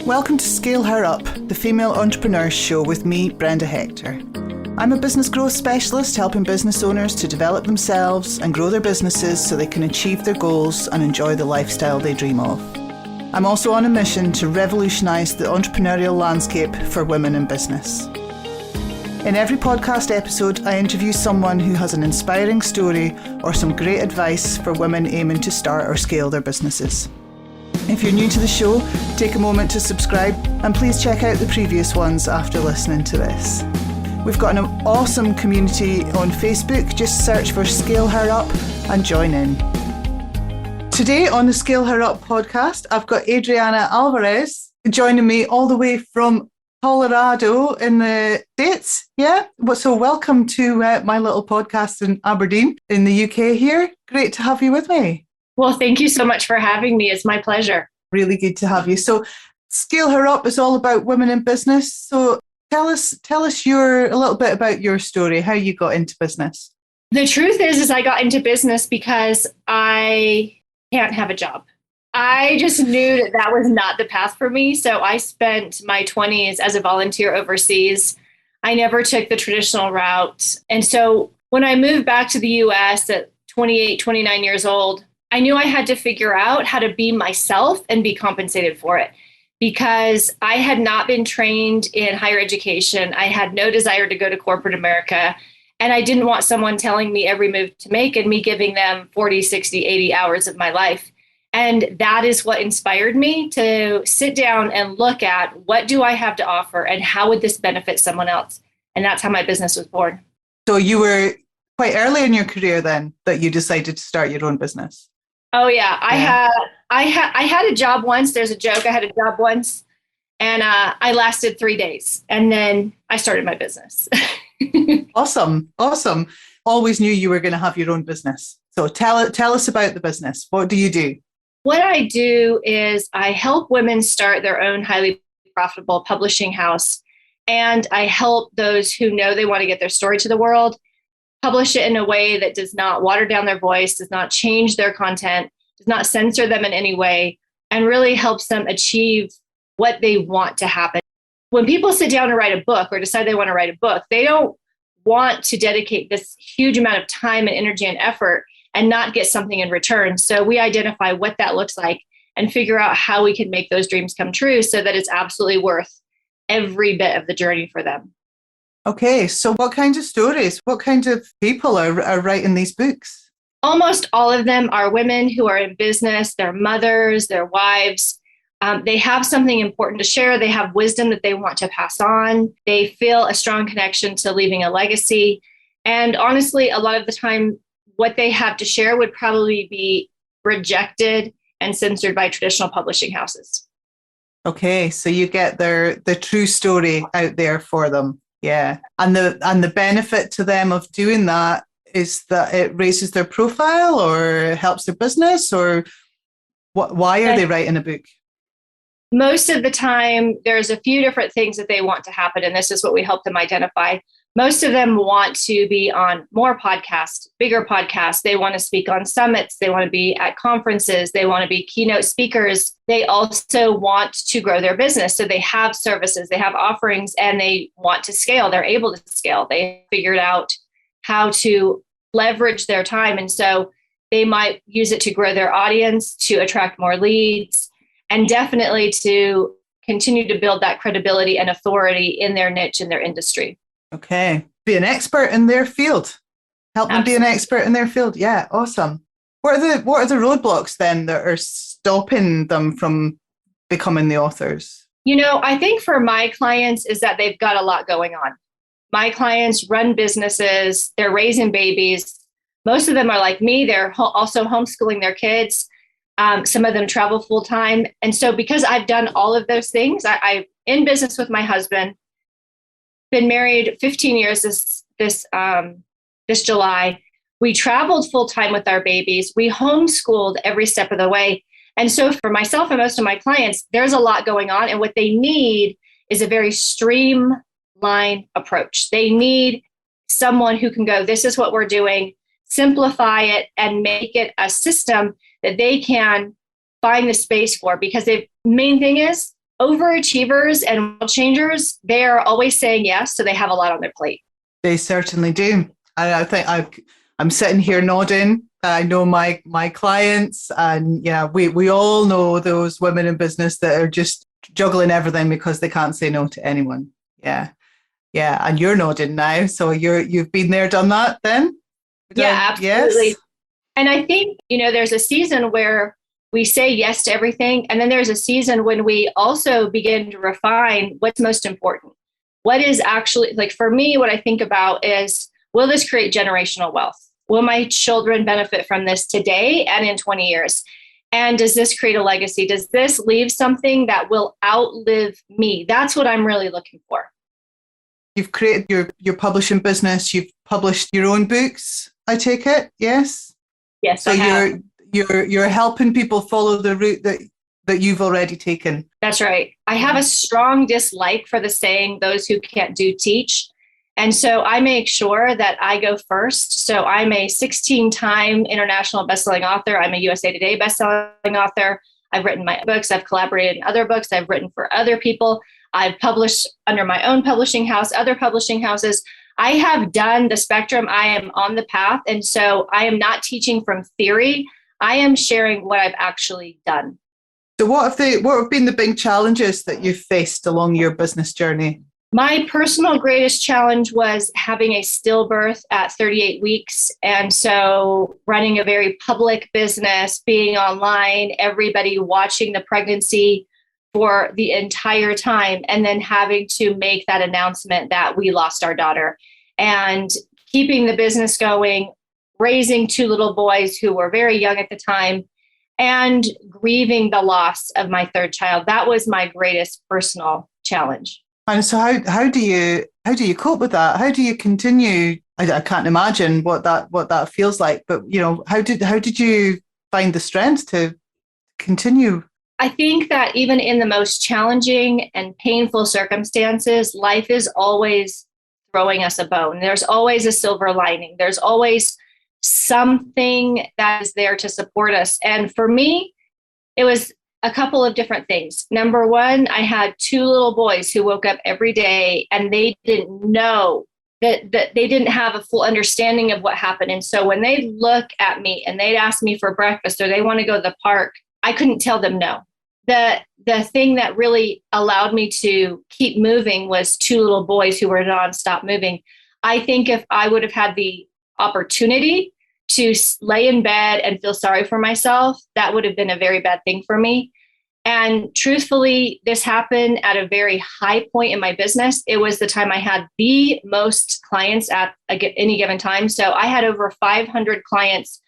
Welcome to Scale Her Up, the Female Entrepreneurs Show with me, Brenda Hector. I'm a business growth specialist helping business owners to develop themselves and grow their businesses so they can achieve their goals and enjoy the lifestyle they dream of. I'm also on a mission to revolutionise the entrepreneurial landscape for women in business. In every podcast episode, I interview someone who has an inspiring story or some great advice for women aiming to start or scale their businesses. If you're new to the show, take a moment to subscribe and please check out the previous ones after listening to this. We've got an awesome community on Facebook. Just search for Scale Her Up and join in. Today on the Scale Her Up podcast, I've got Adriana Alvarez joining me all the way from Colorado in the States. Yeah. So welcome to my little podcast in Aberdeen in the UK here. Great to have you with me. Well, thank you so much for having me. It's my pleasure. Really good to have you. So Scale Her Up is all about women in business. So tell us a little bit about your story, how you got into business. The truth is I got into business because I can't have a job. I just knew that was not the path for me. So I spent my 20s as a volunteer overseas. I never took the traditional route. And so when I moved back to the US at 28, 29 years old, I knew I had to figure out how to be myself and be compensated for it because I had not been trained in higher education. I had no desire to go to corporate America. And I didn't want someone telling me every move to make and me giving them 40, 60, 80 hours of my life. And that is what inspired me to sit down and look at what do I have to offer and how would this benefit someone else? And that's how my business was born. So you were quite early in your career then that you decided to start your own business. Oh yeah. I had a job once. There's a joke. I had a job once and I lasted 3 days and then I started my business. Awesome. Always knew you were going to have your own business. So tell us about the business. What do you do? What I do is I help women start their own highly profitable publishing house. And I help those who know they want to get their story to the world publish it in a way that does not water down their voice, does not change their content, does not censor them in any way, and really helps them achieve what they want to happen. When people sit down and write a book or decide they want to write a book, they don't want to dedicate this huge amount of time and energy and effort and not get something in return. So we identify what that looks like and figure out how we can make those dreams come true so that it's absolutely worth every bit of the journey for them. Okay, so what kinds of stories, what kinds of people are writing these books? Almost all of them are women who are in business, they're mothers, they're wives. They have something important to share. They have wisdom that they want to pass on. They feel a strong connection to leaving a legacy. And honestly, a lot of the time, what they have to share would probably be rejected and censored by traditional publishing houses. Okay, so you get the true story out there for them. Yeah. And the benefit to them of doing that is that it raises their profile or helps their business, or why are they writing a book? Most of the time, there's a few different things that they want to happen, and this is what we help them identify. Most of them want to be on more podcasts, bigger podcasts. They want to speak on summits. They want to be at conferences. They want to be keynote speakers. They also want to grow their business. So they have services, they have offerings, and they want to scale. They're able to scale. They figured out how to leverage their time. And so they might use it to grow their audience, to attract more leads, and definitely to continue to build that credibility and authority in their niche, in their industry. Okay. Be an expert in their field. Help them be an expert in their field. Yeah, awesome. What are the roadblocks then that are stopping them from becoming the authors? I think for my clients is that they've got a lot going on. My clients run businesses, they're raising babies. Most of them are like me. They're also homeschooling their kids. Some of them travel full time. And so because I've done all of those things, I'm in business with my husband, been married 15 years this July. We traveled full time with our babies. We homeschooled every step of the way. And so for myself and most of my clients, there's a lot going on. And what they need is a very streamlined approach. They need someone who can go, this is what we're doing, simplify it and make it a system that they can find the space for. Because the main thing is overachievers and world changers, they are always saying yes. So they have a lot on their plate. They certainly do. I think I'm sitting here nodding. I know my clients, and yeah, we all know those women in business that are just juggling everything because they can't say no to anyone. Yeah. Yeah. And you're nodding now. So you've been there, done that then? Yeah, absolutely. Yes. And I think, there's a season where we say yes to everything. And then there's a season when we also begin to refine what's most important. What is actually, like for me, what I think about is, will this create generational wealth? Will my children benefit from this today and in 20 years? And does this create a legacy? Does this leave something that will outlive me? That's what I'm really looking for. You've created your publishing business. You've published your own books, I take it. Yes. Yes. So you're helping people follow the route that you've already taken. That's right. I have a strong dislike for the saying, those who can't do, teach. And so I make sure that I go first. So I'm a 16-time international bestselling author. I'm a USA Today bestselling author. I've written my books. I've collaborated in other books. I've written for other people. I've published under my own publishing house, other publishing houses. I have done the spectrum. I am on the path. And so I am not teaching from theory. I am sharing what I've actually done. So what have been the big challenges that you've faced along your business journey? My personal greatest challenge was having a stillbirth at 38 weeks. And so running a very public business, being online, everybody watching the pregnancy for the entire time, and then having to make that announcement that we lost our daughter, and keeping the business going, raising two little boys who were very young at the time, and grieving the loss of my third child. That was my greatest personal challenge. And so how do you cope with that? How do you continue? I can't imagine what that feels like, but how did you find the strength to continue? I think that even in the most challenging and painful circumstances, life is always throwing us a bone. There's always a silver lining. There's always something that is there to support us. And for me, it was a couple of different things. Number one, I had two little boys who woke up every day and they didn't know that they didn't have a full understanding of what happened. And so when they look at me and they'd ask me for breakfast or they want to go to the park, I couldn't tell them no. The thing that really allowed me to keep moving was two little boys who were nonstop moving. I think if I would have had the opportunity to lay in bed and feel sorry for myself, that would have been a very bad thing for me. And truthfully, this happened at a very high point in my business. It was the time I had the most clients at any given time. So I had over 500 clients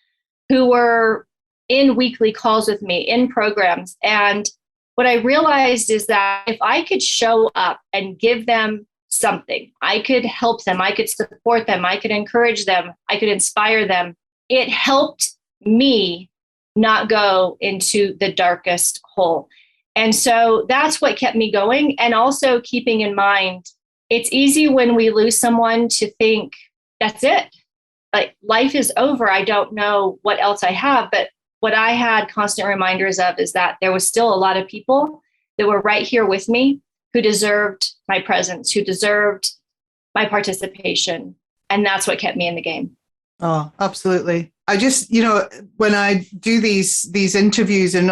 who were in weekly calls with me, in programs. And what I realized is that if I could show up and give them something, I could help them, I could support them, I could encourage them, I could inspire them. It helped me not go into the darkest hole. And so that's what kept me going. And also keeping in mind, it's easy when we lose someone to think that's it. Like life is over. I don't know what else I have. But what I had constant reminders of is that there was still a lot of people that were right here with me who deserved my presence, who deserved my participation. And that's what kept me in the game. Oh, absolutely. I just, when I do these interviews and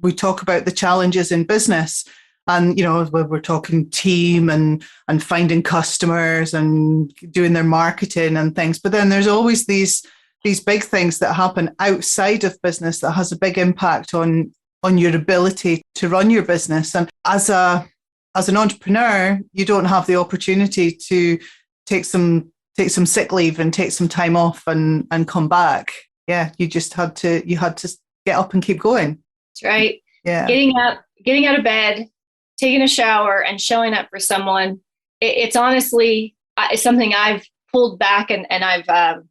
we talk about the challenges in business and, we're talking team and finding customers and doing their marketing and things. But then there's always these big things that happen outside of business that has a big impact on your ability to run your business. And as an entrepreneur, you don't have the opportunity to take some sick leave and take some time off and come back. Yeah, you had to get up and keep going. That's right. Yeah. Getting out of bed, taking a shower and showing up for someone. It's honestly something I've pulled back and I've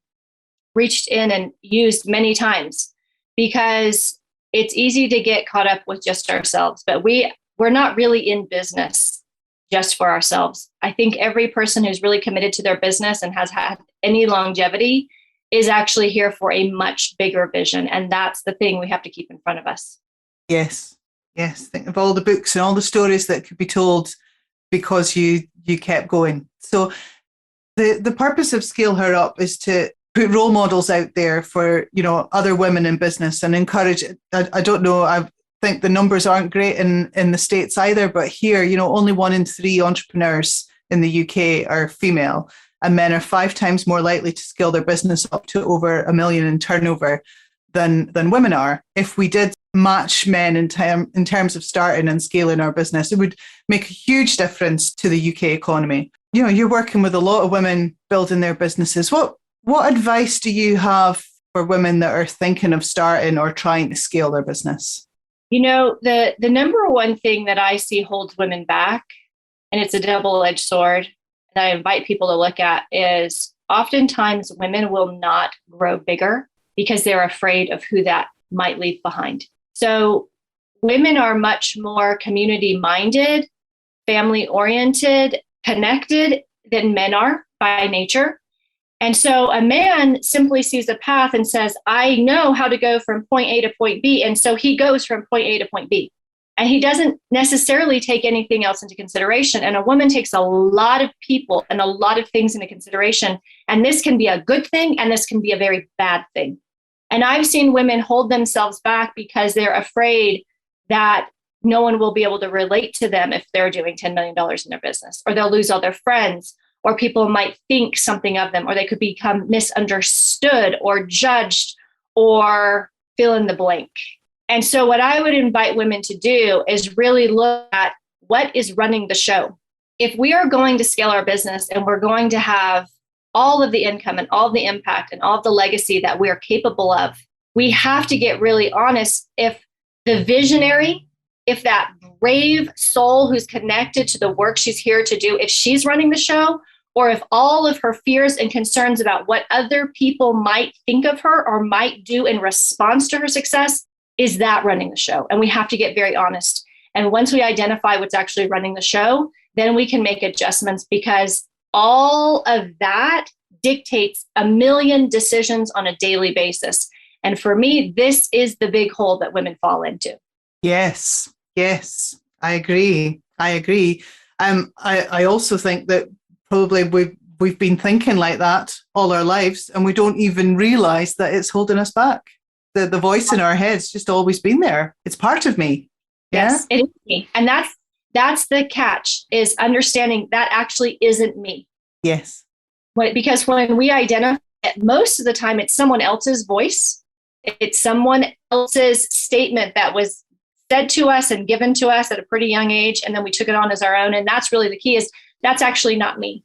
reached in and used many times because it's easy to get caught up with just ourselves, but we're not really in business just for ourselves. I think every person who's really committed to their business and has had any longevity is actually here for a much bigger vision. And that's the thing we have to keep in front of us. Yes. Yes. Think of all the books and all the stories that could be told because you kept going. So the purpose of Scale Her Up is to put role models out there for, other women in business and encourage. I don't know. I think the numbers aren't great in the States either, but here, only 1 in 3 entrepreneurs in the UK are female, and men are 5 times more likely to scale their business up to over $1 million in turnover than women are. If we did match men in terms of starting and scaling our business, it would make a huge difference to the UK economy. You're working with a lot of women building their businesses. What advice do you have for women that are thinking of starting or trying to scale their business? The number one thing that I see holds women back, and it's a double-edged sword that I invite people to look at, is oftentimes women will not grow bigger because they're afraid of who that might leave behind. So women are much more community-minded, family-oriented, connected than men are by nature. And so a man simply sees a path and says, I know how to go from point A to point B. And so he goes from point A to point B. And he doesn't necessarily take anything else into consideration. And a woman takes a lot of people and a lot of things into consideration. And this can be a good thing, and this can be a very bad thing. And I've seen women hold themselves back because they're afraid that no one will be able to relate to them if they're doing $10 million in their business, or they'll lose all their friends, or people might think something of them, or they could become misunderstood or judged or fill in the blank. And so what I would invite women to do is really look at what is running the show. If we are going to scale our business and we're going to have all of the income and all of the impact and all of the legacy that we are capable of, we have to get really honest if the visionary, if that brave soul who's connected to the work she's here to do, if she's running the show, or if all of her fears and concerns about what other people might think of her or might do in response to her success, is that running the show? And we have to get very honest. And once we identify what's actually running the show, then we can make adjustments, because all of that dictates a million decisions on a daily basis. And for me, this is the big hole that women fall into. Yes, I agree. I also think that probably we've been thinking like that all our lives, and we don't even realize that it's holding us back. The voice in our head's just always been there. It's part of me. Yeah? Yes, it is me. And that's the catch, is understanding that actually isn't me. Yes. Because when we identify it, most of the time it's someone else's voice. It's someone else's statement that was said to us and given to us at a pretty young age, and then we took it on as our own. And that's really the key, is that's actually not me.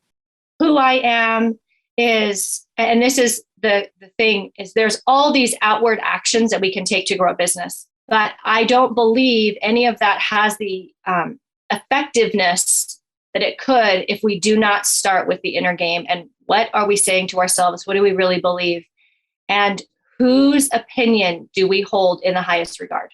Who I am is, and this is the thing, is there's all these outward actions that we can take to grow a business. But I don't believe any of that has the effectiveness that it could if we do not start with the inner game. And what are we saying to ourselves? What do we really believe? And whose opinion do we hold in the highest regard?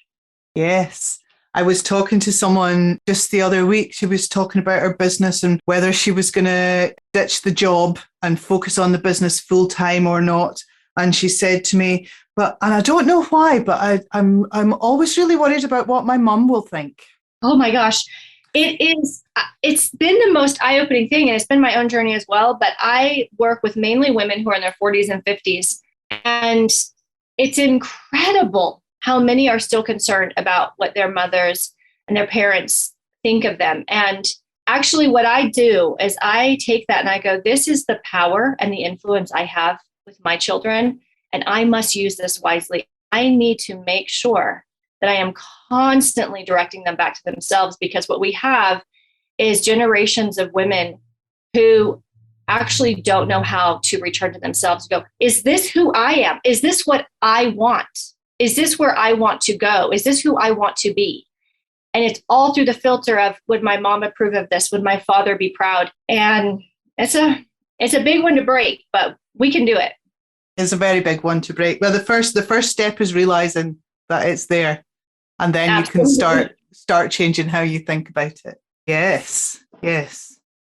Yes. I was talking to someone just the other week. She was talking about her business and whether she was going to ditch the job and focus on the business full time or not. And she said to me, and I don't know why, but I'm always really worried about what my mum will think. Oh my gosh. It's been the most eye-opening thing, and it's been my own journey as well. But I work with mainly women who are in their 40s and 50s. And it's incredible how many are still concerned about what their mothers and their parents think of them. And actually what I do is I take that and I go, this is the power and the influence I have with my children, and I must use this wisely. I need to make sure that I am constantly directing them back to themselves, because what we have is generations of women who actually don't know how to return to themselves, go, is this who I am? Is this what I want? Is this where I want to go? Is this who I want to be? And it's all through the filter of, would my mom approve of this? Would my father be proud? And it's a big one to break, but we can do it. It's a very big one to break. Well, the first step is realizing that it's there, and then Absolutely. You can start changing how you think about it. Yes,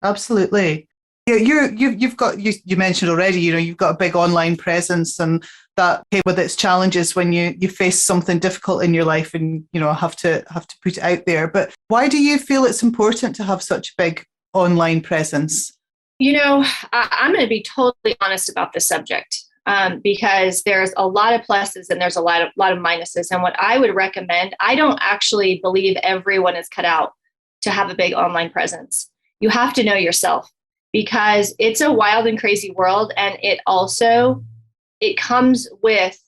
absolutely. Yeah, you mentioned already, you've got a big online presence and that came with its challenges when you face something difficult in your life and, have to put it out there. But why do you feel it's important to have such a big online presence? I'm going to be totally honest about this subject because there's a lot of pluses and there's a lot of minuses. And what I would recommend, I don't actually believe everyone is cut out to have a big online presence. You have to know yourself because it's a wild and crazy world. And it comes with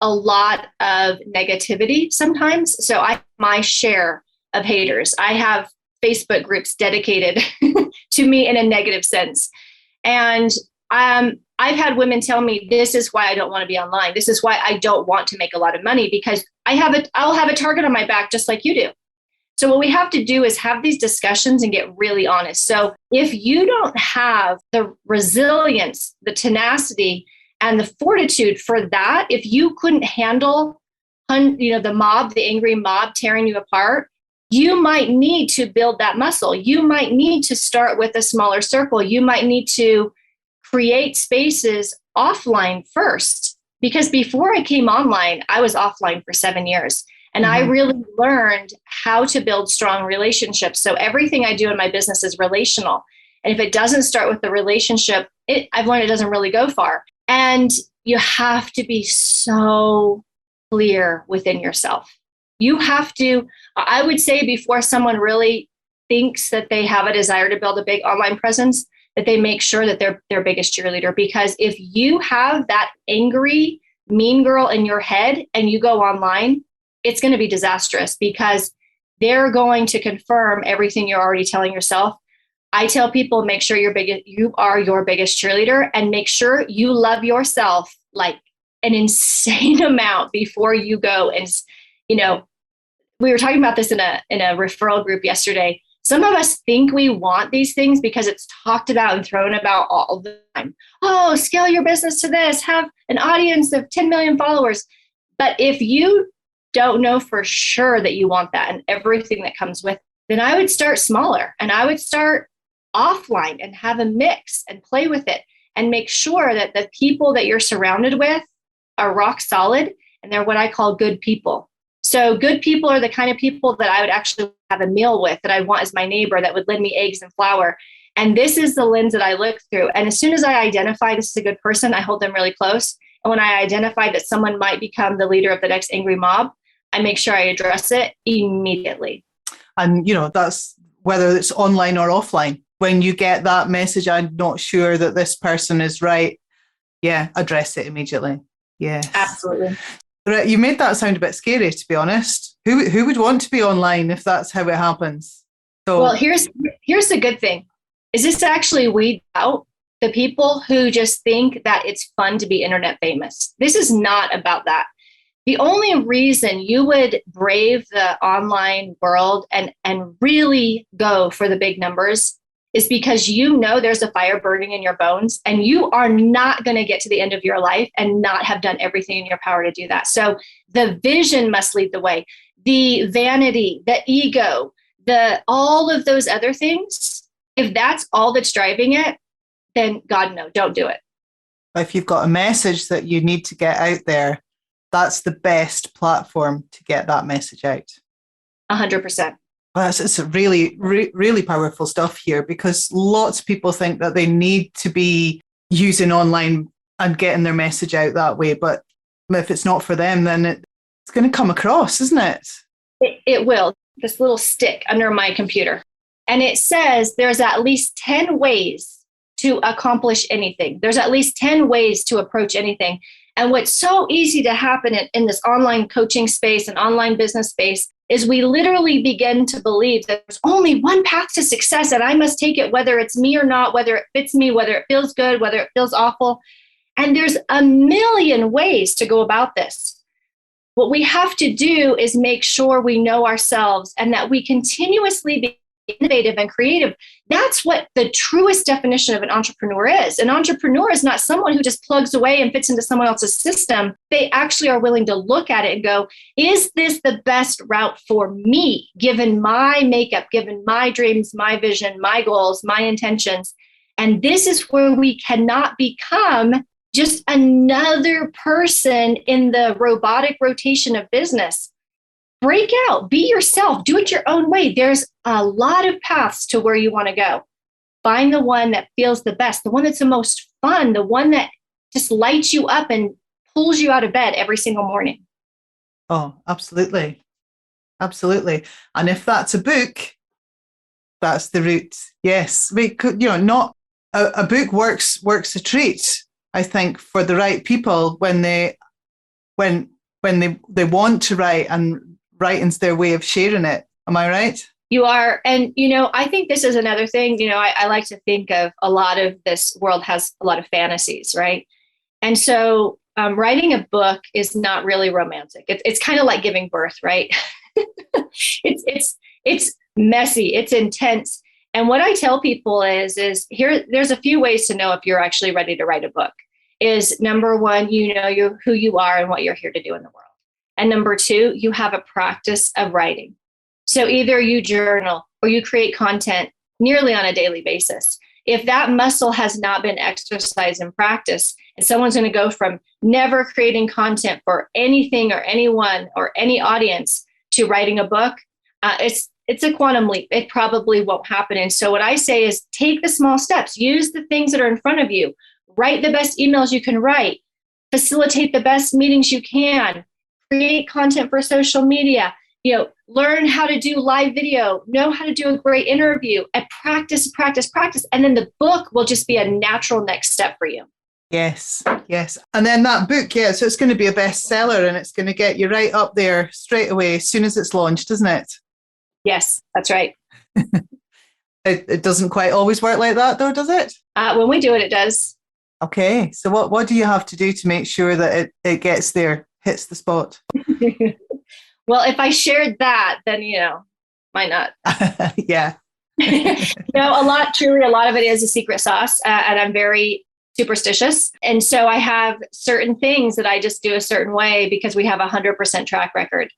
a lot of negativity sometimes. So I have my share of haters. I have Facebook groups dedicated to me in a negative sense. And I've had women tell me, this is why I don't want to be online. This is why I don't want to make a lot of money because I'll have a target on my back just like you do. So what we have to do is have these discussions and get really honest. So if you don't have the resilience, the tenacity, and the fortitude for that, if you couldn't handle, the mob, the angry mob tearing you apart, you might need to build that muscle. You might need to start with a smaller circle. You might need to create spaces offline first. Because before I came online, I was offline for 7 years. And I really learned how to build strong relationships. So everything I do in my business is relational. And if it doesn't start with the relationship, I've learned it doesn't really go far. And you have to be so clear within yourself. You have to, I would say before someone really thinks that they have a desire to build a big online presence, that they make sure that they're their biggest cheerleader. Because if you have that angry, mean girl in your head and you go online, it's going to be disastrous because they're going to confirm everything you're already telling yourself. I tell people, make sure you are your biggest cheerleader and make sure you love yourself like an insane amount before you go. And, we were talking about this in a referral group yesterday. Some of us think we want these things because it's talked about and thrown about all the time. Oh, scale your business to this, have an audience of 10 million followers. But if you don't know for sure that you want that and everything that comes with it, then I would start smaller and I would start offline and have a mix and play with it and make sure that the people that you're surrounded with are rock solid and they're what I call good people. So good people are the kind of people that I would actually have a meal with, that I want as my neighbor, that would lend me eggs and flour. And this is the lens that I look through. And as soon as I identify this is a good person, I hold them really close. And when I identify that someone might become the leader of the next angry mob, I make sure I address it immediately. And, that's whether it's online or offline. When you get that message, I'm not sure that this person is right. Yeah, address it immediately. Yes. Absolutely. You made that sound a bit scary, to be honest. Who would want to be online if that's how it happens? So, well, here's the good thing. Is this actually weeds out the people who just think that it's fun to be internet famous? This is not about that. The only reason you would brave the online world and really go for the big numbers is because there's a fire burning in your bones and you are not going to get to the end of your life and not have done everything in your power to do that. So the vision must lead the way. The vanity, the ego, all of those other things, if that's all that's driving it, then God, no, don't do it. If you've got a message that you need to get out there, that's the best platform to get that message out. 100%. It's really, really powerful stuff here because lots of people think that they need to be using online and getting their message out that way. But if it's not for them, then it's going to come across, isn't it? It will. This little stick under my computer. And it says there's at least 10 ways to accomplish anything. There's at least 10 ways to approach anything. And what's so easy to happen in this online coaching space and online business space is we literally begin to believe that there's only one path to success and I must take it whether it's me or not, whether it fits me, whether it feels good, whether it feels awful. And there's a million ways to go about this. What we have to do is make sure we know ourselves and that we continuously be innovative and creative. That's what the truest definition of an entrepreneur is. An entrepreneur is not someone who just plugs away and fits into someone else's system. They actually are willing to look at it and go, is this the best route for me, given my makeup, given my dreams, my vision, my goals, my intentions? And this is where we cannot become just another person in the robotic rotation of business. Break out, be yourself, do it your own way. There's a lot of paths to where you want to go. Find the one that feels the best, the one that's the most fun, the one that just lights you up and pulls you out of bed every single morning. Oh, absolutely. Absolutely. And if that's a book, that's the route. Yes. We could, not a book works a treat, I think, for the right people when they want to write, and writing's their way of sharing it. Am I right? You are. And, I think this is another thing, I like to think of a lot of this world has a lot of fantasies, right? And so writing a book is not really romantic. It's kind of like giving birth, right? It's messy, it's intense. And what I tell people is there's a few ways to know if you're actually ready to write a book. Is number one, you're who you are and what you're here to do in the world. And number two, you have a practice of writing. So either you journal or you create content nearly on a daily basis. If that muscle has not been exercised in practice, and someone's going to go from never creating content for anything or anyone or any audience to writing a book, it's a quantum leap. It probably won't happen. And so what I say is take the small steps, use the things that are in front of you, write the best emails you can write, facilitate the best meetings you can, create content for social media, learn how to do live video, know how to do a great interview, and practice. And then the book will just be a natural next step for you. Yes. And then that book, so it's going to be a bestseller and it's going to get you right up there straight away as soon as it's launched, isn't it? Yes, that's right. It doesn't quite always work like that though, does it? When we do it, it does. Okay. So what do you have to do to make sure that it gets there, hits the spot? Well, if I shared that, then, why not? Yeah. A lot of it is a secret sauce. And I'm very superstitious. And so I have certain things that I just do a certain way because we have 100% track record.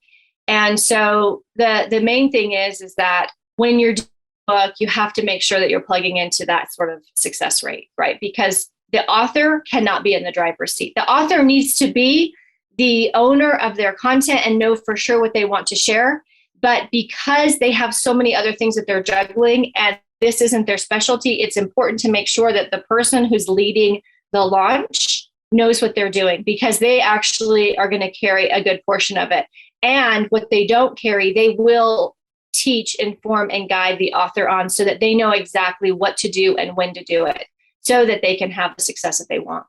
And so the main thing is that when you're doing a book, you have to make sure that you're plugging into that sort of success rate, right? Because the author cannot be in the driver's seat. The author needs to be the owner of their content and know for sure what they want to share. But because they have so many other things that they're juggling and this isn't their specialty, it's important to make sure that the person who's leading the launch knows what they're doing because they actually are going to carry a good portion of it. And what they don't carry, they will teach, inform, and guide the author on so that they know exactly what to do and when to do it so that they can have the success that they want.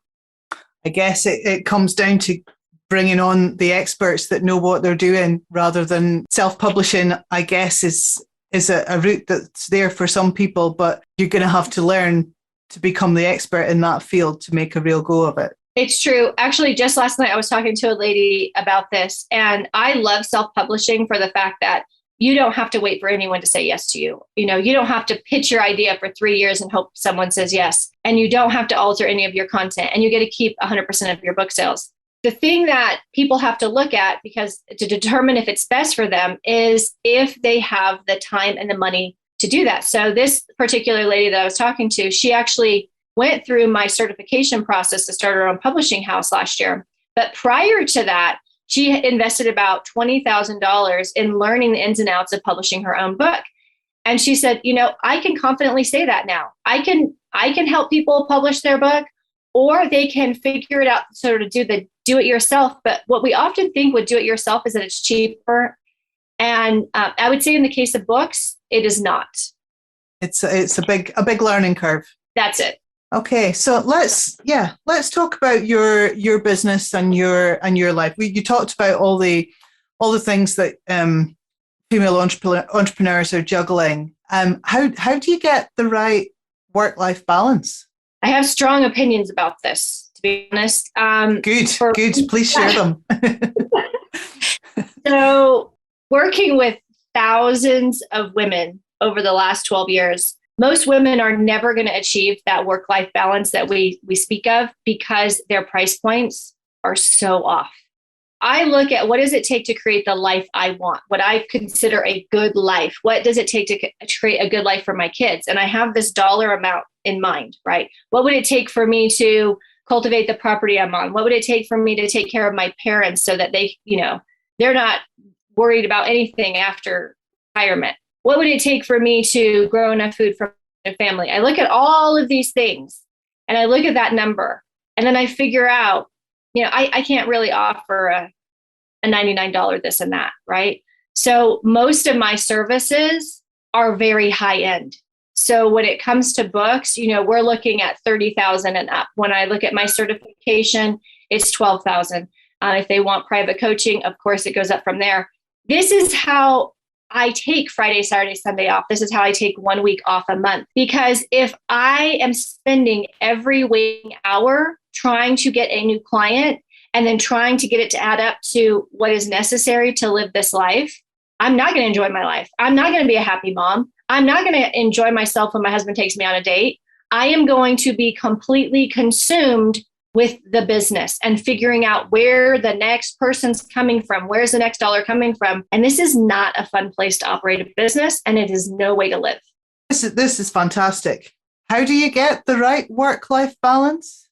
I guess it comes down to bringing on the experts that know what they're doing rather than self-publishing, I guess, is a route that's there for some people, but you're going to have to learn to become the expert in that field to make a real go of it. It's true. Actually, just last night, I was talking to a lady about this, and I love self-publishing for the fact that you don't have to wait for anyone to say yes to you. You don't have to pitch your idea for 3 years and hope someone says yes. And you don't have to alter any of your content, and you get to keep 100% of your book sales. The thing that people have to look at, because to determine if it's best for them, is if they have the time and the money to do that. So this particular lady that I was talking to, she actually went through my certification process to start her own publishing house last year. But prior to that, she invested about $20,000 in learning the ins and outs of publishing her own book. And she said, I can confidently say that now. I can help people publish their book, or they can figure it out, sort of do it yourself. But what we often think with do it yourself is that it's cheaper. And I would say in the case of books, it is not. It's a big learning curve. That's it. Okay, so let's talk about your business and your life. You talked about all the things that female entrepreneurs are juggling. How do you get the right work-life balance? I have strong opinions about this, to be honest. Good. Please share them. So, working with thousands of women over the last 12 years, most women are never going to achieve that work-life balance that we speak of because their price points are so off. I look at what does it take to create the life I want, what I consider a good life. What does it take to create a good life for my kids? And I have this dollar amount in mind, right? What would it take for me to cultivate the property I'm on? What would it take for me to take care of my parents so that they, they're not worried about anything after retirement? What would it take for me to grow enough food for my family? I look at all of these things and I look at that number and then I figure out, I can't really offer a $99 this and that, right? So most of my services are very high end. So when it comes to books, we're looking at 30,000 and up. When I look at my certification, it's 12,000. If they want private coaching, of course, it goes up from there. This is how I take Friday, Saturday, Sunday off. This is how I take 1 week off a month. Because if I am spending every waking hour trying to get a new client and then trying to get it to add up to what is necessary to live this life, I'm not going to enjoy my life. I'm not going to be a happy mom. I'm not going to enjoy myself when my husband takes me on a date. I am going to be completely consumed with the business and figuring out where the next person's coming from. Where's the next dollar coming from? And this is not a fun place to operate a business, and it is no way to live. This is fantastic. How do you get the right work-life balance?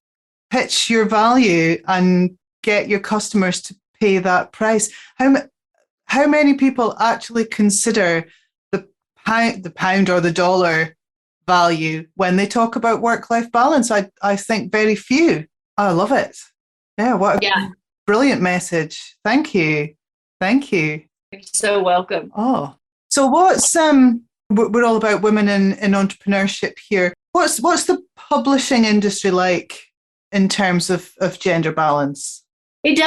Pitch your value and get your customers to pay that price. How many people actually consider the pound or the dollar value when they talk about work-life balance? I think very few. I love it. Yeah, what a brilliant message. Thank you. You're so welcome. Oh, so what's we're all about women in entrepreneurship here. What's the publishing industry like in terms of gender balance? It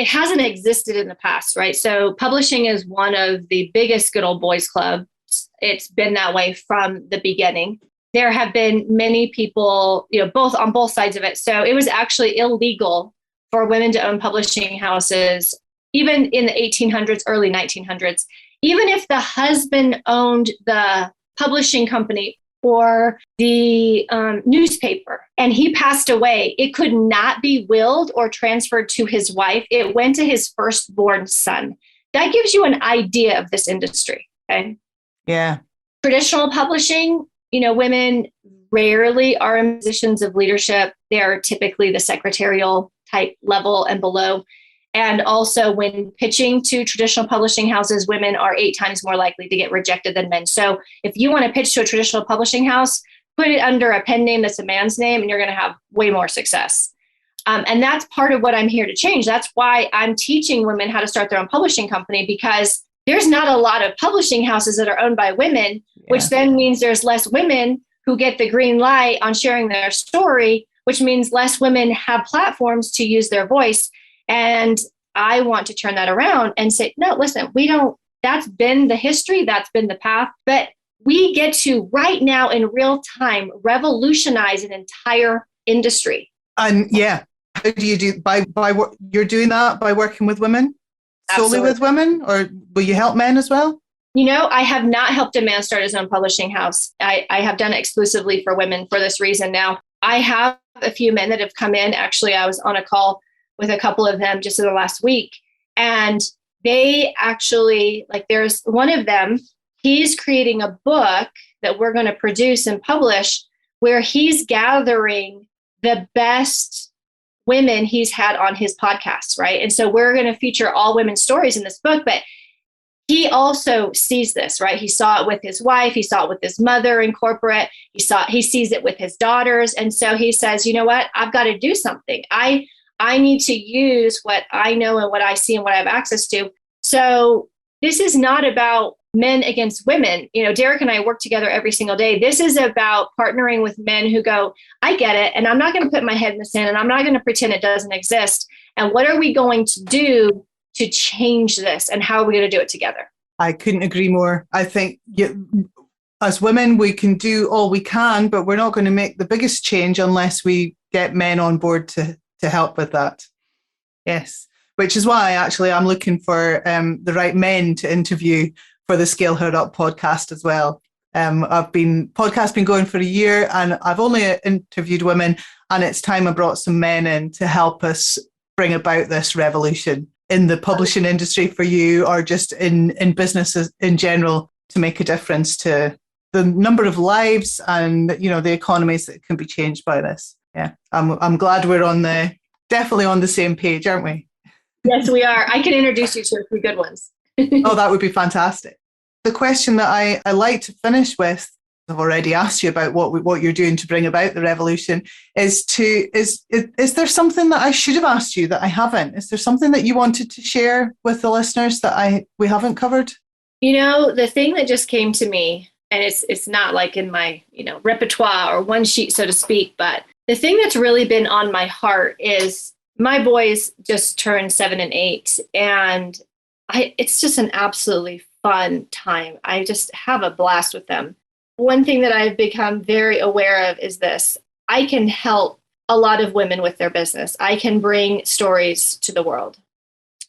hasn't existed in the past, right? So publishing is one of the biggest good old boys clubs. It's been that way from the beginning. There have been many people, on both sides of it. So it was actually illegal for women to own publishing houses, even in the 1800s, early 1900s. Even if the husband owned the publishing company or the newspaper and he passed away, it could not be willed or transferred to his wife. It went to his firstborn son. That gives you an idea of this industry. Okay. Yeah. Traditional publishing, women rarely are in positions of leadership. They're typically the secretarial type level and below. And also when pitching to traditional publishing houses, women are 8 times more likely to get rejected than men. So if you want to pitch to a traditional publishing house, put it under a pen name that's a man's name, and you're going to have way more success. And that's part of what I'm here to change. That's why I'm teaching women how to start their own publishing company, because there's not a lot of publishing houses that are owned by women, which then means there's less women who get the green light on sharing their story, which means less women have platforms to use their voice. And I want to turn that around and say, no, listen, that's been the history, that's been the path, but we get to right now in real time revolutionize an entire industry. And how do you do by you're doing that by working with women? Absolutely. Solely with women, or will you help men as well? I have not helped a man start his own publishing house. I have done it exclusively for women for this reason. Now, I have a few men that have come in. Actually, I was on a call with a couple of them just in the last week. And they actually, there's one of them, he's creating a book that we're going to produce and publish where he's gathering the best women he's had on his podcast, right? And so we're going to feature all women's stories in this book, but he also sees this, right? He saw it with his wife. He saw it with his mother in corporate. He sees it with his daughters. And so he says, you know what? I've got to do something. I need to use what I know and what I see and what I have access to. So this is not about men against women. Derek and I work together every single day. This is about partnering with men who go, I get it. And I'm not going to put my head in the sand and I'm not going to pretend it doesn't exist. And what are we going to do to change this? And how are we going to do it together? I couldn't agree more. I think as women, we can do all we can, but we're not going to make the biggest change unless we get men on board to help with that. Yes. Which is why actually I'm looking for the right men to interview for the Scale Her Up podcast as well. Podcast been going for a year and I've only interviewed women, and it's time I brought some men in to help us bring about this revolution in the publishing industry for you, or just in businesses in general, to make a difference to the number of lives and the economies that can be changed by this. Yeah, I'm glad we're definitely on the same page, aren't we? Yes, we are. I can introduce you to a few good ones. Oh, that would be fantastic. The question that I like to finish with, I've already asked you about what you're doing to bring about the revolution, is there something that I should have asked you that I haven't? Is there something that you wanted to share with the listeners that we haven't covered? The thing that just came to me, and it's not like in my, repertoire or one sheet, so to speak, but the thing that's really been on my heart is my boys just turned 7 and 8, and it's just an absolutely fun time. I just have a blast with them. One thing that I've become very aware of is this. I can help a lot of women with their business. I can bring stories to the world.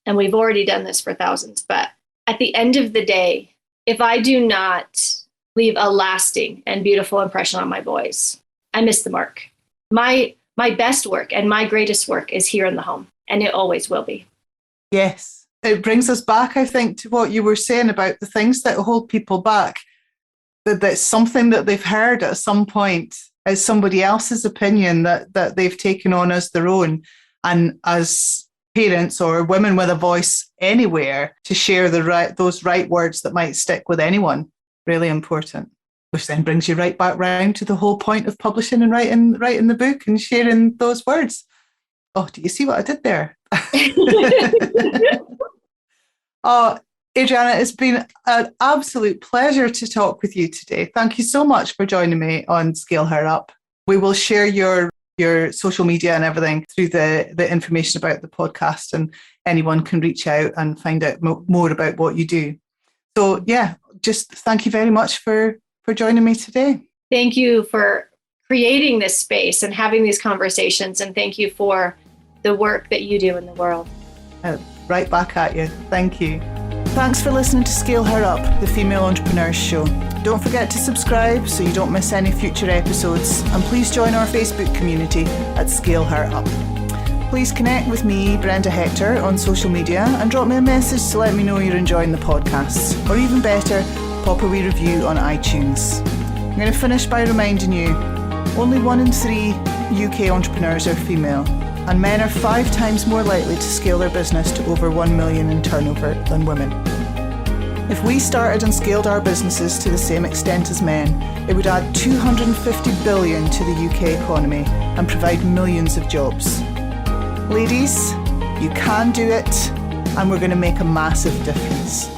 And we've already done this for thousands. But at the end of the day, if I do not leave a lasting and beautiful impression on my boys, I miss the mark. My best work and my greatest work is here in the home, and it always will be. Yes. It brings us back, I think, to what you were saying about the things that hold people back. That's something that they've heard at some point as somebody else's opinion that they've taken on as their own. And as parents or women with a voice anywhere, to share those right words that might stick with anyone, really important. Which then brings you right back round to the whole point of publishing and writing the book and sharing those words. Oh, do you see what I did there? Oh, Adriana, it's been an absolute pleasure to talk with you today. Thank you so much for joining me on Scale Her Up. We will share your social media and everything through the information about the podcast, and anyone can reach out and find out more about what you do. So yeah, just thank you very much for joining me today. Thank you for creating this space and having these conversations, and thank you for the work that you do in the world. Right back at you. Thank you. Thanks for listening to Scale Her Up, the Female Entrepreneurs Show. Don't forget to subscribe so you don't miss any future episodes, and please join our Facebook community at Scale Her Up. Please connect with me, Brenda Hector, on social media and drop me a message to let me know you're enjoying the podcasts, or even better, pop a wee review on iTunes. I'm going to finish by reminding you, only 1 in 3 UK entrepreneurs are female, and men are 5 times more likely to scale their business to over 1 million in turnover than women. If we started and scaled our businesses to the same extent as men, it would add 250 billion to the UK economy and provide millions of jobs. Ladies, you can do it, and we're going to make a massive difference.